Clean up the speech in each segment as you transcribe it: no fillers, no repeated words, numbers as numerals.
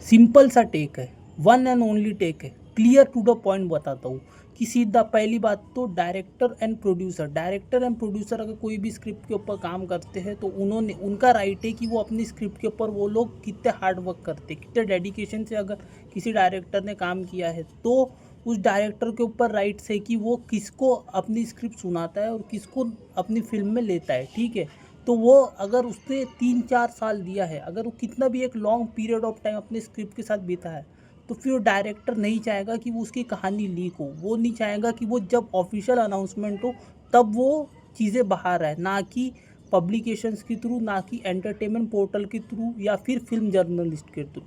Simple सा take है, one and only take है, क्लियर टू द पॉइंट बताता हूँ कि सीधा पहली बात तो डायरेक्टर एंड प्रोड्यूसर अगर कोई भी स्क्रिप्ट के ऊपर काम करते हैं तो उन्होंने उनका राइट है कि वो अपनी स्क्रिप्ट के ऊपर वो लोग कितने हार्ड वर्क करते हैं, कितने डेडिकेशन से अगर किसी डायरेक्टर ने काम किया है तो उस डायरेक्टर के ऊपर राइट्स है कि वो किसको अपनी स्क्रिप्ट सुनाता है और किसको अपनी फिल्म में लेता है। ठीक है, तो वो अगर उसने 3-4 साल दिया है, अगर वो कितना भी एक लॉन्ग पीरियड ऑफ टाइम अपने स्क्रिप्ट के साथ बीता है, तो फिर वो डायरेक्टर नहीं चाहेगा कि वो उसकी कहानी लीक हो, वो नहीं चाहेगा कि वो जब ऑफिशियल अनाउंसमेंट हो तब वो चीज़ें बाहर आए, ना कि पब्लिकेशंस के थ्रू, ना कि एंटरटेनमेंट पोर्टल के थ्रू या फिर फिल्म जर्नलिस्ट के थ्रू।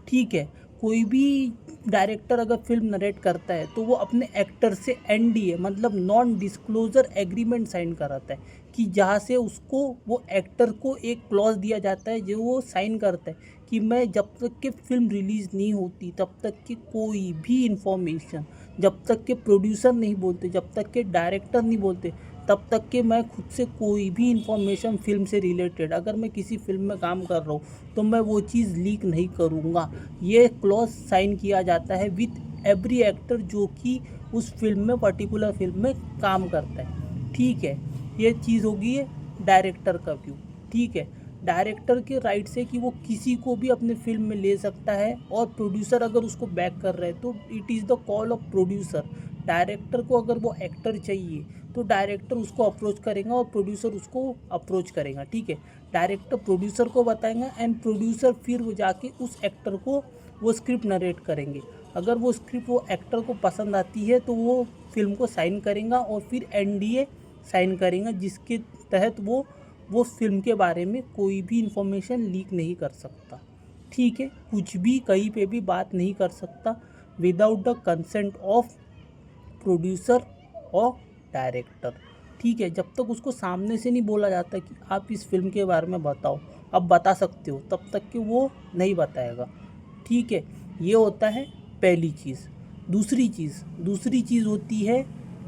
ठीक है, कोई भी डायरेक्टर अगर फिल्म नरेट करता है तो वो अपने एक्टर से एनडीए मतलब नॉन डिस्क्लोजर एग्रीमेंट साइन कराता है कि जहाँ से उसको वो एक्टर को एक क्लॉज दिया जाता है जो वो साइन करता है कि मैं जब तक कि फिल्म रिलीज़ नहीं होती तब तक कि कोई भी इंफॉर्मेशन, जब तक के प्रोड्यूसर नहीं बोलते, जब तक के डायरेक्टर नहीं बोलते, तब तक कि मैं खुद से कोई भी इंफॉर्मेशन फिल्म से रिलेटेड अगर मैं किसी फिल्म में काम कर रहा हूँ तो मैं वो चीज़ लीक नहीं करूँगा। ये क्लॉज साइन किया जाता है विथ एवरी एक्टर जो कि उस फिल्म में, पर्टिकुलर फिल्म में काम करता है। ठीक है, ये चीज़ होगी है डायरेक्टर का व्यू। ठीक है, डायरेक्टर के राइट से कि वो किसी को भी अपने फिल्म में ले सकता है और प्रोड्यूसर अगर उसको बैक कर रहा है तो it is the call of producer. Director को अगर वो एक्टर चाहिए तो डायरेक्टर उसको अप्रोच करेगा और प्रोड्यूसर उसको अप्रोच करेगा। ठीक है, डायरेक्टर प्रोड्यूसर को बताएगा एंड प्रोड्यूसर फिर वो जाके उस एक्टर को वो स्क्रिप्ट नरेट करेंगे। अगर वो स्क्रिप्ट वो एक्टर को पसंद आती है तो वो फिल्म को साइन करेगा और फिर एनडीए साइन करेगा जिसके तहत वो फिल्म के बारे में कोई भी इंफॉर्मेशन लीक नहीं कर सकता। ठीक है, कुछ भी कहीं पे भी बात नहीं कर सकता without the consent of producer और डायरेक्टर। ठीक है, जब तक उसको सामने से नहीं बोला जाता कि आप इस फिल्म के बारे में बताओ, आप बता सकते हो, तब तक कि वो नहीं बताएगा। ठीक है, ये होता है पहली चीज़। दूसरी चीज़ होती है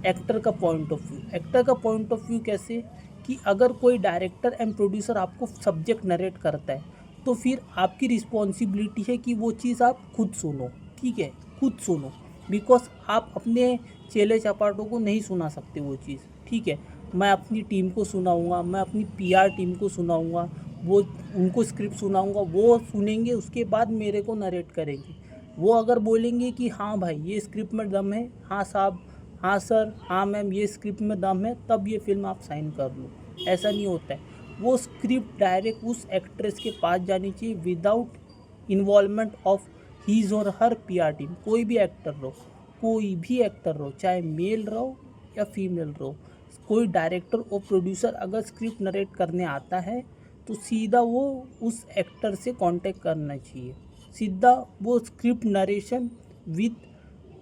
एक्टर का पॉइंट ऑफ व्यू। एक्टर का पॉइंट ऑफ व्यू कैसे कि अगर कोई डायरेक्टर एंड प्रोड्यूसर आपको सब्जेक्ट नरेट करता है तो फिर आपकी रिस्पॉन्सिबिलिटी है कि वो चीज़ आप खुद सुनो। ठीक है, खुद सुनो, बिकॉज आप अपने चेले चपाटों को नहीं सुना सकते वो चीज़। ठीक है, मैं अपनी टीम को सुनाऊंगा, मैं अपनी पीआर टीम को सुनाऊंगा, वो उनको स्क्रिप्ट सुनाऊंगा, वो सुनेंगे, उसके बाद मेरे को नरेट करेंगे। वो अगर बोलेंगे कि हाँ भाई ये स्क्रिप्ट में दम है, हाँ साहब, हाँ सर, हाँ मैम, ये स्क्रिप्ट में दम है, तब ये फिल्म आप साइन कर लो। ऐसा नहीं होता है। वो स्क्रिप्ट डायरेक्ट उस एक्ट्रेस के पास जानी चाहिए विदाउट इन्वॉल्वमेंट ऑफ हीज और हर पीआर टीम। कोई भी एक्टर रहो, चाहे मेल रहो या फीमेल रहो, कोई डायरेक्टर और प्रोड्यूसर अगर स्क्रिप्ट नरेट करने आता है तो सीधा वो उस एक्टर से कांटेक्ट करना चाहिए। सीधा वो script narration with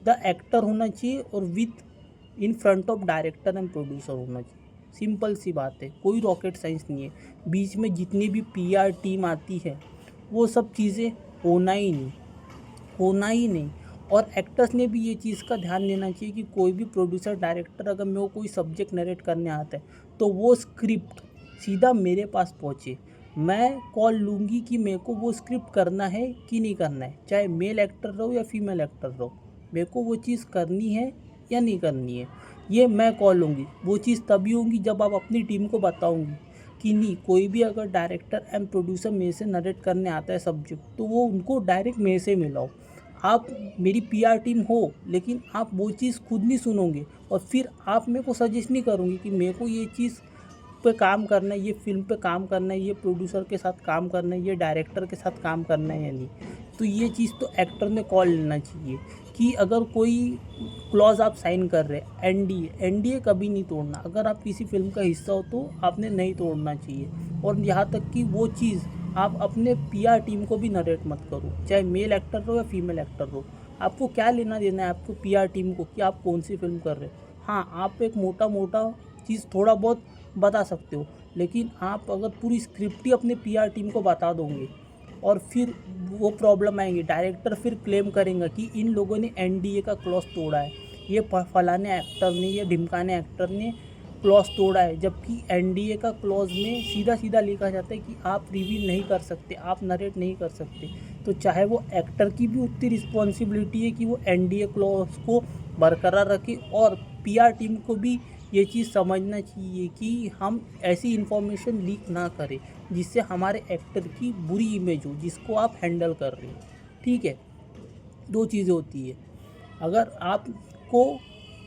the actor होना चाहिए और with in front of director and producer होना चाहिए। सिंपल सी बात है, कोई रॉकेट साइंस नहीं है। बीच में जितनी भी पीआर टीम आती है वो सब चीज़ें होना ही नहीं। और एक्टर्स ने भी ये चीज़ का ध्यान देना चाहिए कि कोई भी प्रोड्यूसर, डायरेक्टर अगर मेरे को कोई सब्जेक्ट नरेट करने आता है तो वो स्क्रिप्ट सीधा मेरे पास पहुँचे। मैं कॉल लूँगी कि मेरे को वो स्क्रिप्ट करना है कि नहीं करना है, चाहे मेल एक्टर रहो या फीमेल एक्टर रहो, मेरे को वो चीज़ करनी है या नहीं करनी है, ये मैं कॉल लूँगी। वो चीज़ तभी होगी जब आप अपनी टीम को बताऊँगी कि नहीं, कोई भी अगर डायरेक्टर एंड प्रोड्यूसर मेरे से नरेट करने आता है सब्जेक्ट तो वो उनको डायरेक्ट मेरे से मिलाओ। आप मेरी पीआर टीम हो लेकिन आप वो चीज़ खुद नहीं सुनोगे और फिर आप मेरे को सजेस्ट नहीं करोगे कि मेरे को ये चीज़ पे काम करना है, ये फिल्म पे काम करना है, ये प्रोड्यूसर के साथ काम करना है, ये डायरेक्टर के साथ काम करना है या नहीं। तो ये चीज़ तो एक्टर ने कॉल लेना चाहिए कि अगर कोई क्लॉज आप साइन कर रहे हैं, एनडीए कभी नहीं तोड़ना। अगर आप किसी फिल्म का हिस्सा हो तो आपने नहीं तोड़ना चाहिए। और यहाँ तक कि वो चीज़ आप अपने पीआर टीम को भी नरेट मत करो, चाहे मेल एक्टर हो या फीमेल एक्टर हो। आपको क्या लेना देना है आपको पीआर टीम को कि आप कौन सी फिल्म कर रहे हो। हाँ, आप एक मोटा चीज़ थोड़ा बहुत बता सकते हो, लेकिन आप अगर पूरी स्क्रिप्ट ही अपने पीआर टीम को बता दोगे और फिर वो प्रॉब्लम आएंगी। डायरेक्टर फिर क्लेम करेंगे कि इन लोगों ने एनडीए का क्लॉज तोड़ा है, ये फलाने एक्टर ने, ये ढिमकाने एक्टर ने क्लॉज तोड़ा है, जबकि एनडीए का क्लॉज में सीधा लिखा जाता है कि आप रिवील नहीं कर सकते, आप नरेट नहीं कर सकते। तो चाहे वो एक्टर की भी उतनी रिस्पॉन्सिबिलिटी है कि वो एनडीए क्लॉज को बरकरार रखे, और पीआर टीम को भी ये चीज़ समझना चाहिए कि हम ऐसी इन्फॉर्मेशन लीक ना करें जिससे हमारे एक्टर की बुरी इमेज हो जिसको आप हैंडल कर रहे हो। ठीक है, दो चीज़ें होती है। अगर आपको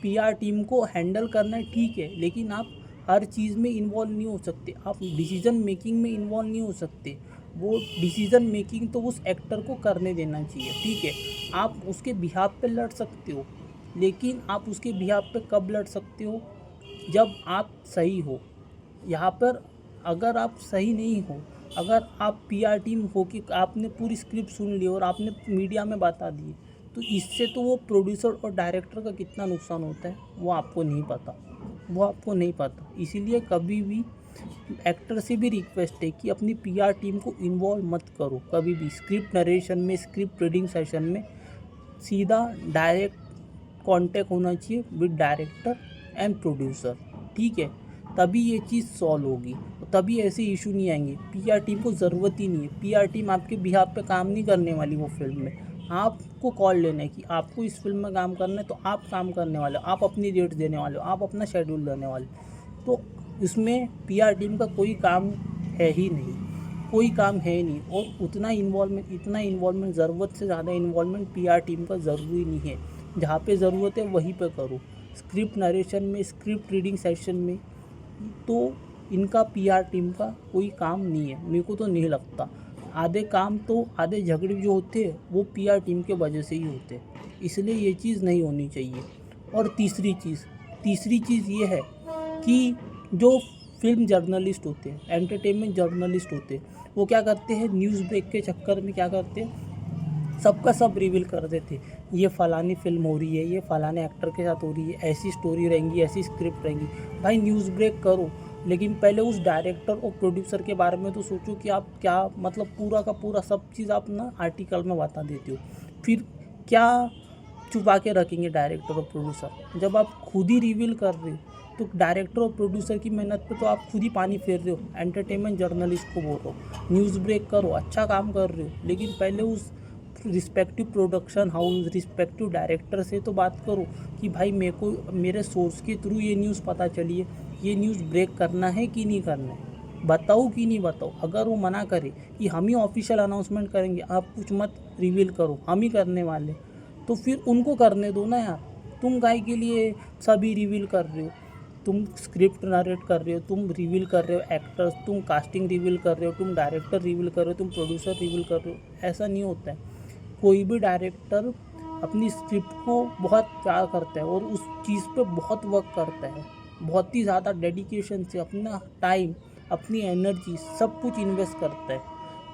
पीआर टीम को हैंडल करना है ठीक है, लेकिन आप हर चीज़ में इन्वॉल्व नहीं हो सकते, आप डिसीजन मेकिंग में इन्वॉल्व नहीं हो सकते। वो डिसीजन मेकिंग तो उस एक्टर को करने देना चाहिए। ठीक है, आप उसके बिहाफ पे लड़ सकते हो, लेकिन आप उसके बिहाफ पे कब लड़ सकते हो, जब आप सही हो। यहाँ पर अगर आप सही नहीं हो, अगर आप पीआर टीम हो कि आपने पूरी स्क्रिप्ट सुन ली और आपने मीडिया में बता दी, तो इससे तो वो प्रोड्यूसर और डायरेक्टर का कितना नुकसान होता है वो आपको नहीं पता, वो आपको नहीं पता। इसीलिए कभी भी एक्टर से भी रिक्वेस्ट है कि अपनी पीआर टीम को इन्वॉल्व मत करो कभी भी स्क्रिप्ट नरेशन में, स्क्रिप्ट रीडिंग सेशन में। सीधा डायरेक्ट कांटेक्ट होना चाहिए विद डायरेक्टर एंड प्रोड्यूसर। ठीक है, तभी ये चीज़ सॉल्व होगी, तभी ऐसे इशू नहीं आएंगे। पीआर टीम को ज़रूरत ही नहीं है, पीआर टीम आपके बिहाफ पे काम नहीं करने वाली वो फिल्म में। आपको कॉल लेना है कि आपको इस फिल्म में काम करना है, तो आप काम करने वाले हो, आप अपनी डेट्स देने वाले हो, आप अपना शेड्यूल देने वाले हो। तो इसमें पीआर टीम का कोई काम है ही नहीं, कोई काम है ही नहीं। और इतना इन्वॉल्वमेंट ज़रूरत से ज़्यादा इन्वॉल्वमेंट पीआर टीम का ज़रूरी नहीं है। जहाँ पे ज़रूरत है वहीं पे करो। स्क्रिप्ट नरेशन में, स्क्रिप्ट रीडिंग सेशन में तो इनका पीआर टीम का कोई काम नहीं है, मेरे को तो नहीं लगता। आधे काम तो, आधे झगड़े जो होते हैं वो पीआर टीम के वजह से ही होते हैं, इसलिए ये चीज़ नहीं होनी चाहिए। और तीसरी चीज़ ये है कि जो फिल्म जर्नलिस्ट होते हैं, एंटरटेनमेंट जर्नलिस्ट होते हैं, वो क्या करते हैं, न्यूज़ ब्रेक के चक्कर में क्या करते हैं, सबका सब रिवील कर देते। ये फ़लानी फिल्म हो रही है, ये फ़लाने एक्टर के साथ हो रही है, ऐसी स्टोरी रहेंगी, ऐसी स्क्रिप्ट रहेंगी। भाई न्यूज़ ब्रेक करो, लेकिन पहले उस डायरेक्टर और प्रोड्यूसर के बारे में तो सोचो कि आप क्या, मतलब पूरा का पूरा सब चीज़ आप ना आर्टिकल में बता देते हो। फिर क्या छुपा के रखेंगे डायरेक्टर और प्रोड्यूसर। जब आप खुद ही रिवील कर रहे हो तो डायरेक्टर और प्रोड्यूसर की मेहनत पे तो आप खुद ही पानी फेर रहे हो। एंटरटेनमेंट जर्नलिस्ट को बोल रहा हो न्यूज़ ब्रेक करो, अच्छा काम कर रहे हो, लेकिन पहले उस respective production house, respective director से तो बात करो कि भाई मेरे को मेरे सोर्स के थ्रू ये न्यूज़ पता चली है, ये न्यूज़ ब्रेक करना है कि नहीं करना है, बताओ कि नहीं बताओ। अगर वो मना करे कि हम ही ऑफिशियल अनाउंसमेंट करेंगे, आप कुछ मत रिवील करो, हम ही करने वाले, तो फिर उनको करने दो ना यार। तुम गाय के लिए सभी रिवील कर रहे हो, तुम स्क्रिप्ट नरेट कर रहे हो, तुम रिवील कर रहे हो एक्टर्स, तुम कास्टिंग रिवील कर रहे हो, तुम डायरेक्टर रिवील कर रहे हो, तुम प्रोड्यूसर रिवील कर रहे हो। ऐसा नहीं होता है। कोई भी डायरेक्टर अपनी स्क्रिप्ट को बहुत प्यार करता है और उस चीज़ पे बहुत वर्क करता है, बहुत ही ज़्यादा डेडिकेशन से अपना टाइम, अपनी एनर्जी सब कुछ इन्वेस्ट करता है।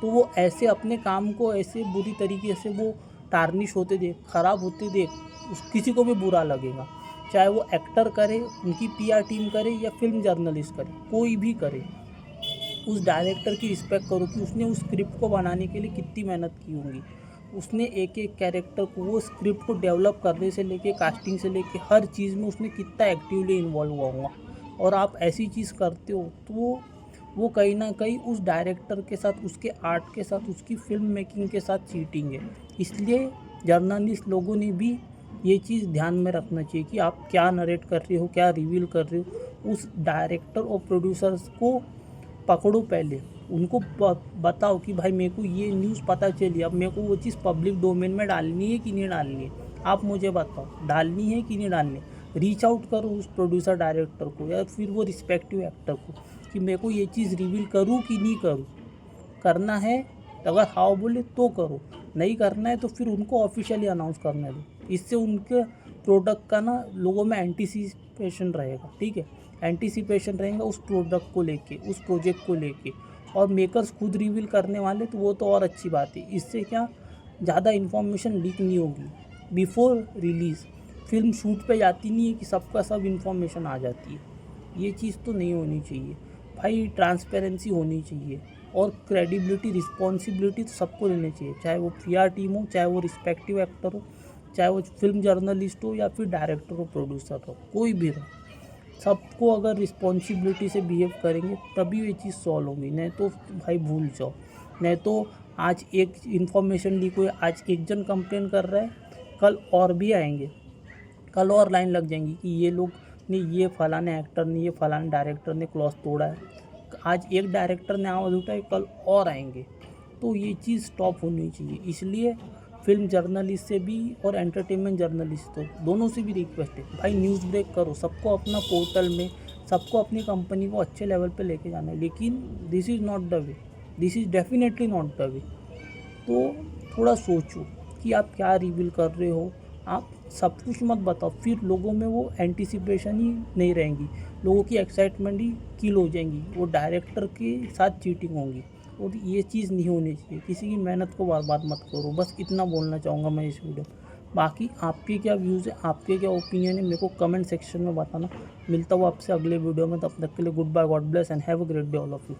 तो वो ऐसे अपने काम को ऐसे बुरी तरीके से वो टार्निश होते देख, ख़राब होते देख, किसी को भी बुरा लगेगा। चाहे वो एक्टर करे, उनकी पीआर टीम करे, या फिल्म जर्नलिस्ट करे, कोई भी करे। उस डायरेक्टर की रिस्पेक्ट करो कि उसने उस स्क्रिप्ट को बनाने के लिए कितनी मेहनत की होंगी। उसने एक एक कैरेक्टर को, वो स्क्रिप्ट को डेवलप करने से लेके, कास्टिंग से लेके, हर चीज़ में उसने कितना एक्टिवली इन्वॉल्व हुआ होगा। और आप ऐसी चीज़ करते हो तो वो कहीं ना कहीं उस डायरेक्टर के साथ, उसके आर्ट के साथ, उसकी फिल्म मेकिंग के साथ चीटिंग है। इसलिए जर्नलिस्ट लोगों ने भी ये चीज़ ध्यान में रखना चाहिए कि आप क्या नरेट कर रहे हो, क्या रिवील कर रहे हो। उस डायरेक्टर और प्रोड्यूसर्स को पकड़ो, पहले उनको बताओ कि भाई मेरे को ये न्यूज़ पता चली, अब मेरे को वो चीज़ पब्लिक डोमेन में डालनी है कि नहीं डालनी है, आप मुझे बताओ, डालनी है कि नहीं डालनी है। रीच आउट करो उस प्रोड्यूसर डायरेक्टर को या फिर वो रिस्पेक्टिव एक्टर को कि मेरे को ये चीज़ रिवील करूँ कि नहीं करूँ। करना है अगर हाँ बोले तो करो, नहीं करना है तो फिर उनको ऑफिशियली अनाउंस करने दो। इससे उनके प्रोडक्ट का ना लोगों में एंटीसिपेशन रहेगा। ठीक है, एंटीसिपेशन रहेगा उस प्रोडक्ट को लेके, उस प्रोजेक्ट को लेके। और मेकर्स खुद रिवील करने वाले तो वो तो और अच्छी बात है। इससे क्या, ज़्यादा इन्फॉर्मेशन लीक नहीं होगी बिफोर रिलीज़। फिल्म शूट पे जाती नहीं है कि सबका सब इन्फॉर्मेशन आ जाती है, ये चीज़ तो नहीं होनी चाहिए भाई। ट्रांसपेरेंसी होनी चाहिए और क्रेडिबिलिटी, रिस्पॉन्सिबिलिटी तो सबको लेनी चाहिए, चाहे वो पीआर टीम हो, चाहे वो रिस्पेक्टिव एक्टर हो, चाहे वो फिल्म जर्नलिस्ट हो, या फिर डायरेक्टर हो, प्रोड्यूसर हो, कोई भी हो। सबको अगर रिस्पॉन्सिबिलिटी से बिहेव करेंगे तभी ये चीज़ सॉल्व होगी, नहीं तो भाई भूल जाओ। नहीं तो आज एक इन्फॉर्मेशन लीक हुई, आज एक जन कंप्लेन कर रहा है, कल और भी आएंगे, कल और लाइन लग जाएंगी कि ये लोग ने, ये फलाने एक्टर ने, ये फलाने डायरेक्टर ने क्लॉज तोड़ा है। आज एक डायरेक्टर ने आवाज़ उठाई, कल और आएंगे। तो ये चीज़ स्टॉप होनी चाहिए। इसलिए फिल्म जर्नलिस्ट से भी और एंटरटेनमेंट जर्नलिस्ट तो दोनों से भी रिक्वेस्ट है, भाई न्यूज़ ब्रेक करो, सबको अपना पोर्टल में, सबको अपनी कंपनी को अच्छे लेवल पे लेके जाना है, लेकिन this is not the way, this is definitely not the way. तो थोड़ा सोचो कि आप क्या रिवील कर रहे हो, आप सब कुछ मत बताओ, फिर लोगों में वो एंटिसिपेशन ही नहीं रहेंगी, लोगों की एक्साइटमेंट ही किल हो जाएंगी, वो डायरेक्टर के साथ चीटिंग होंगी। और ये चीज़ नहीं होनी चाहिए, किसी की मेहनत को बर्बाद मत करो, बस इतना बोलना चाहूँगा मैं इस वीडियो। बाकी आपके क्या व्यूज़ है, आपके क्या ओपिनियन है, मेरे को कमेंट सेक्शन में बताना। मिलता हूँ आपसे अगले वीडियो में, तब तक के लिए goodbye, God bless and have a great day all of you.